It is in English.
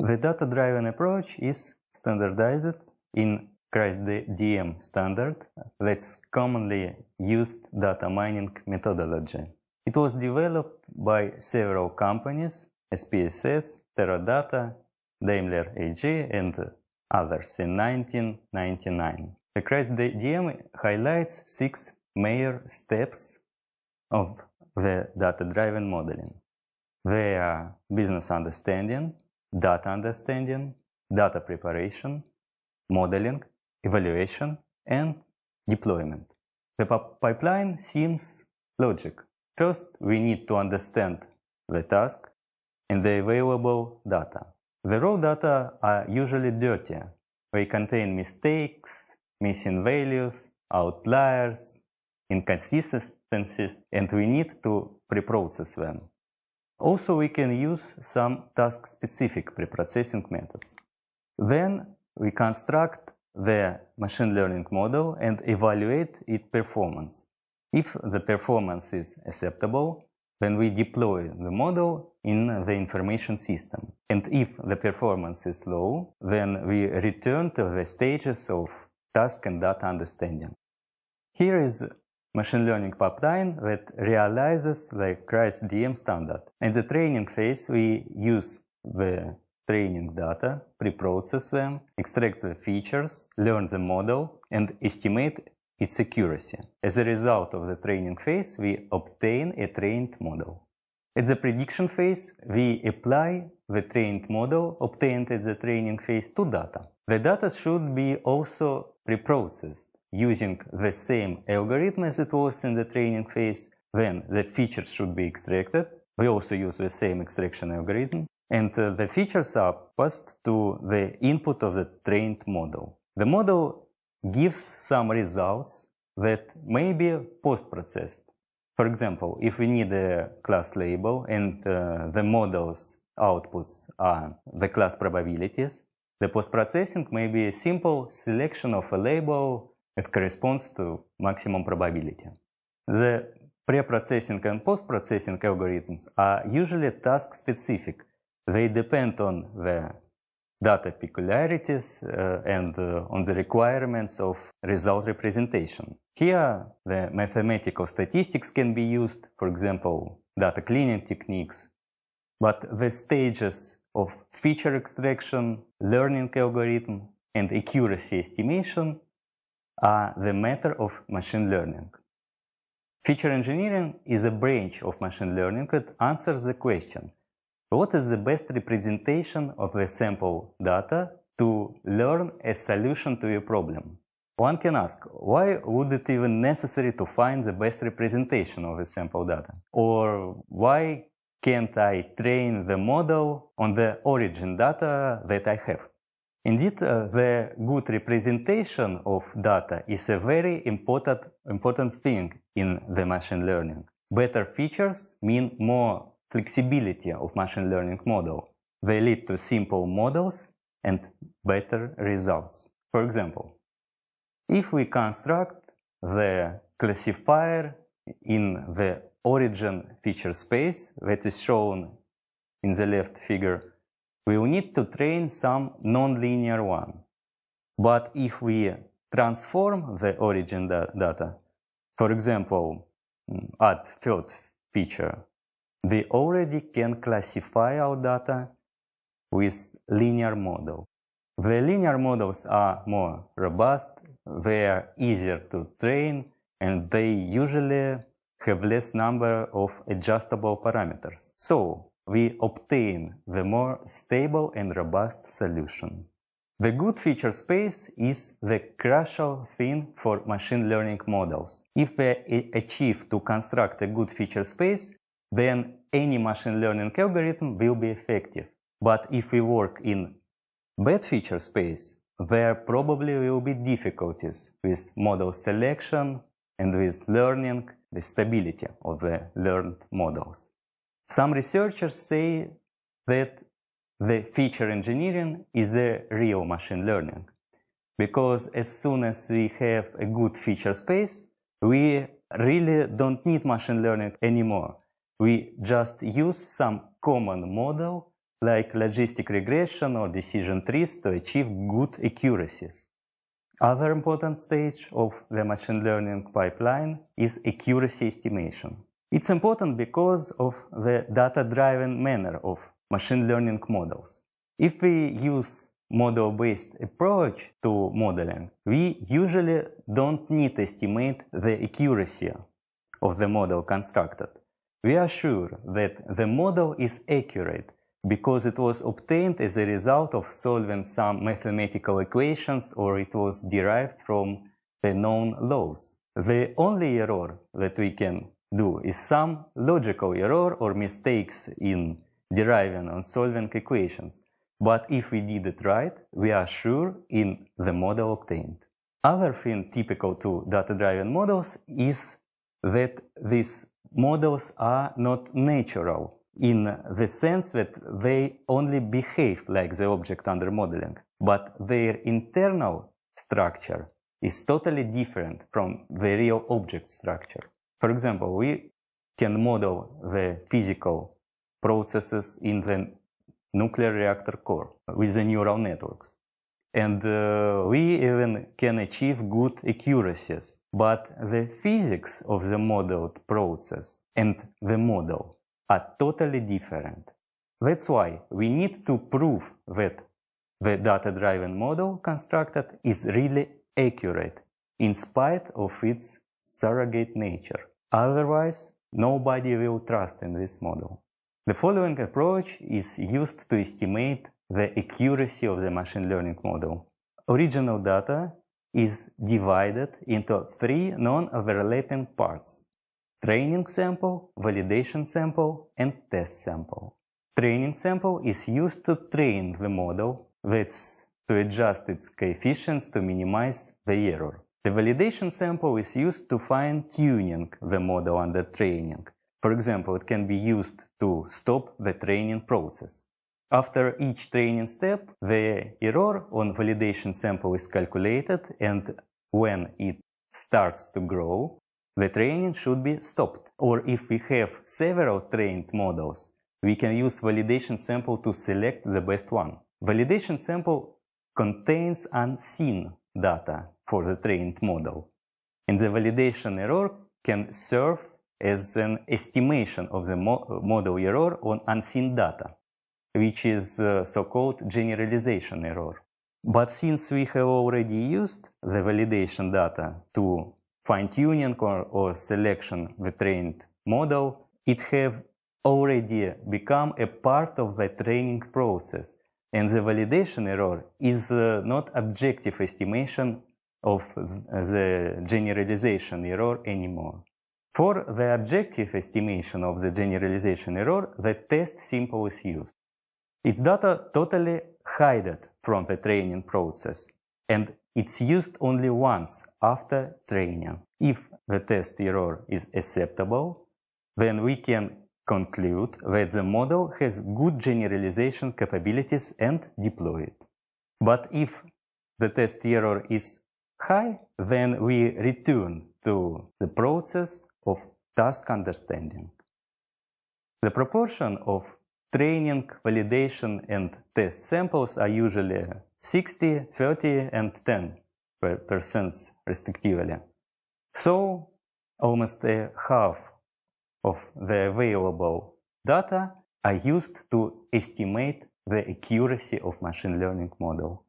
The data-driven approach is standardized in CRISP-DM standard that's commonly used data mining methodology. It was developed by several companies, SPSS, Teradata, Daimler AG, and others in 1999. The CRISP-DM highlights 6 major steps of the data-driven modeling. They are business understanding, data preparation, modeling, evaluation, and deployment. The pipeline seems logic. First, we need to understand the task and the available data. The raw data are usually dirty. They contain mistakes, missing values, outliers, inconsistencies, and we need to preprocess them. Also, we can use some task-specific preprocessing methods. Then we construct the machine learning model and evaluate its performance. If the performance is acceptable, then we deploy the model in the information system. And if the performance is low, then we return to the stages of task and data understanding. Here is machine learning pipeline that realizes the CRISP-DM standard. In the training phase, we use the training data, preprocess them, extract the features, learn the model, and estimate its accuracy. As a result of the training phase, we obtain a trained model. At the prediction phase, we apply the trained model obtained at the training phase to data. The data should be also preprocessed using the same algorithm as it was in the training phase. Then the features should be extracted. We also use the same extraction algorithm. And the features are passed to the input of the trained model. The model gives some results that may be post-processed. For example, if we need a class label and the model's outputs are the class probabilities, the post-processing may be a simple selection of a label that corresponds to maximum probability. The pre-processing and post-processing algorithms are usually task-specific. They depend on the data peculiarities and on the requirements of result representation. Here, the mathematical statistics can be used, for example, data cleaning techniques. But the stages of feature extraction, learning algorithm, and accuracy estimation are the matter of machine learning. Feature engineering is a branch of machine learning that answers the question: what is the best representation of the sample data to learn a solution to a problem? One can ask, why would it even necessary to find the best representation of the sample data? Or why can't I train the model on the origin data that I have? Indeed, the good representation of data is a very important thing in the machine learning. Better features mean more flexibility of machine learning model. They lead to simple models and better results. For example, if we construct the classifier in the origin feature space that is shown in the left figure, we will need to train some nonlinear one. But if we transform the origin data, for example, add third feature, we already can classify our data with linear model. The linear models are more robust, they are easier to train, and they usually have less number of adjustable parameters. So we obtain the more stable and robust solution. The good feature space is the crucial thing for machine learning models. If we achieve to construct a good feature space, then any machine learning algorithm will be effective. But if we work in bad feature space, there probably will be difficulties with model selection and with learning the stability of the learned models. Some researchers say that the feature engineering is a real machine learning, because as soon as we have a good feature space, we really don't need machine learning anymore. We just use some common model like logistic regression or decision trees to achieve good accuracies. Other important stage of the machine learning pipeline is accuracy estimation. It's important because of the data-driven manner of machine learning models. If we use model-based approach to modeling, we usually don't need to estimate the accuracy of the model constructed. We are sure that the model is accurate because it was obtained as a result of solving some mathematical equations or it was derived from the known laws. The only error that we can do is some logical error or mistakes in deriving and solving equations. But if we did it right, we are sure in the model obtained. Other thing typical to data-driven models is that these models are not natural in the sense that they only behave like the object under modeling, but their internal structure is totally different from the real object structure. For example, we can model the physical processes in the nuclear reactor core with the neural networks. And we even can achieve good accuracies. But the physics of the modeled process and the model are totally different. That's why we need to prove that the data-driven model constructed is really accurate in spite of its surrogate nature. Otherwise, nobody will trust in this model. The following approach is used to estimate the accuracy of the machine learning model. Original data is divided into three non-overlapping parts: training sample, validation sample, and test sample. Training sample is used to train the model, that's to adjust its coefficients to minimize the error. The validation sample is used to fine-tuning the model under training. For example, it can be used to stop the training process. After each training step, the error on validation sample is calculated, and when it starts to grow, the training should be stopped. Or if we have several trained models, we can use validation sample to select the best one. Validation sample contains unseen data for the trained model, and the validation error can serve as an estimation of the model error on unseen data, which is so-called generalization error. But since we have already used the validation data to fine-tuning or selection the trained model, it have already become a part of the training process, and the validation error is not objective estimation of the generalization error anymore. For the objective estimation of the generalization error, the test sample is used. Its data totally hidden from the training process, and it's used only once after training. If the test error is acceptable, then we can conclude that the model has good generalization capabilities and deploy it. But if the test error is high, then we return to the process of task understanding. The proportion of training, validation, and test samples are usually 60, 30, and 10% respectively. So, almost a half of the available data are used to estimate the accuracy of machine learning model.